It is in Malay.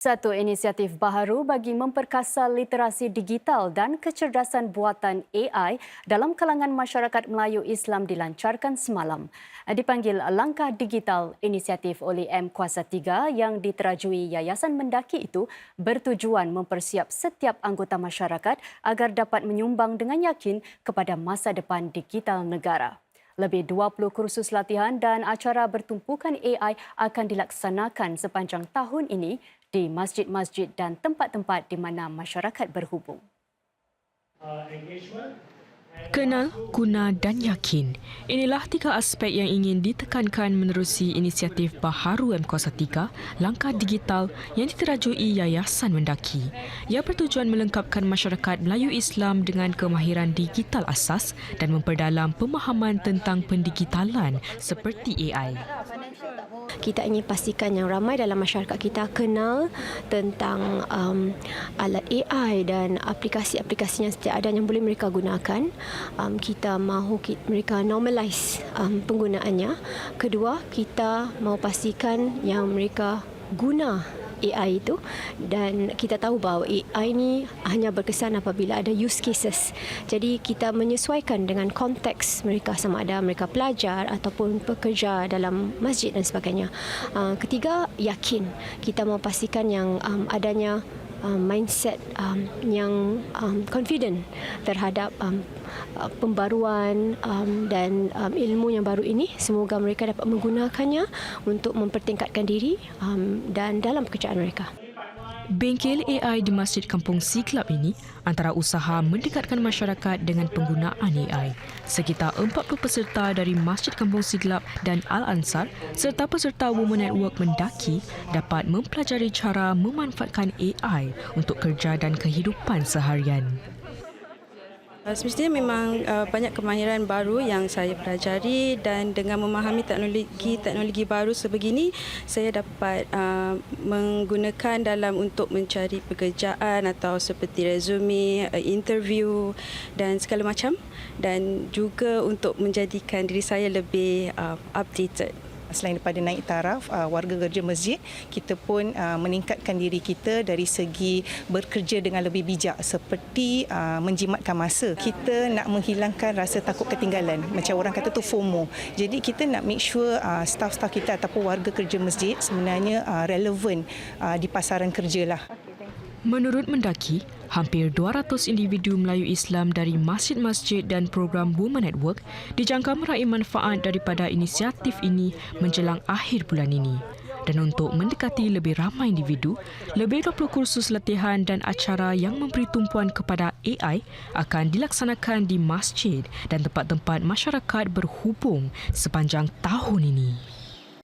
Satu inisiatif baharu bagi memperkasa literasi digital dan kecerdasan buatan AI dalam kalangan masyarakat Melayu Islam dilancarkan semalam. Dipanggil Langkah Digital Inisiatif oleh M Kuasa 3 yang diterajui Yayasan Mendaki itu bertujuan mempersiap setiap anggota masyarakat agar dapat menyumbang dengan yakin kepada masa depan digital negara. Lebih 20 kursus latihan dan acara bertumpukan AI akan dilaksanakan sepanjang tahun ini di masjid-masjid dan tempat-tempat di mana masyarakat berhubung. Kenal, guna dan yakin. Inilah tiga aspek yang ingin ditekankan menerusi inisiatif baharu M Kuasa 3, Langkah Digital yang diterajui Yayasan Mendaki. Ia bertujuan melengkapkan masyarakat Melayu Islam dengan kemahiran digital asas dan memperdalam pemahaman tentang pendigitalan seperti AI. Kita ingin pastikan yang ramai dalam masyarakat kita kenal tentang alat AI dan aplikasi-aplikasi yang sedia ada yang boleh mereka gunakan. Kita mahu mereka normalise penggunaannya. Kedua, kita mahu pastikan yang mereka guna AI itu, dan kita tahu bahawa AI ini hanya berkesan apabila ada use cases. Jadi kita menyesuaikan dengan konteks mereka, sama ada mereka pelajar ataupun pekerja dalam masjid dan sebagainya. Ketiga, yakin. Kita mahu pastikan yang adanya mindset yang confident terhadap pembaruan dan ilmu yang baru ini. Semoga mereka dapat menggunakannya untuk mempertingkatkan diri dan dalam pekerjaan mereka. Bengkel AI di Masjid Kampung Siglap ini antara usaha mendekatkan masyarakat dengan penggunaan AI. Sekitar 40 peserta dari Masjid Kampung Siglap dan Al-Ansar serta peserta Women Network Mendaki dapat mempelajari cara memanfaatkan AI untuk kerja dan kehidupan seharian. Semestinya memang banyak kemahiran baru yang saya pelajari, dan dengan memahami teknologi baru sebegini, saya dapat menggunakan dalam untuk mencari pekerjaan atau seperti resume, interview dan segala macam, dan juga untuk menjadikan diri saya lebih updated. Selain daripada naik taraf warga kerja masjid, kita pun meningkatkan diri kita dari segi bekerja dengan lebih bijak, seperti menjimatkan masa. Kita nak menghilangkan rasa takut ketinggalan, macam orang kata tu FOMO. Jadi kita nak make sure staff-staff kita ataupun warga kerja masjid sebenarnya relevan di pasaran kerja lah. Menurut Mendaki, hampir 200 individu Melayu Islam dari masjid-masjid dan program Women Network dijangka meraih manfaat daripada inisiatif ini menjelang akhir bulan ini. Dan untuk mendekati lebih ramai individu, lebih 20 kursus latihan dan acara yang memberi tumpuan kepada AI akan dilaksanakan di masjid dan tempat-tempat masyarakat berhubung sepanjang tahun ini.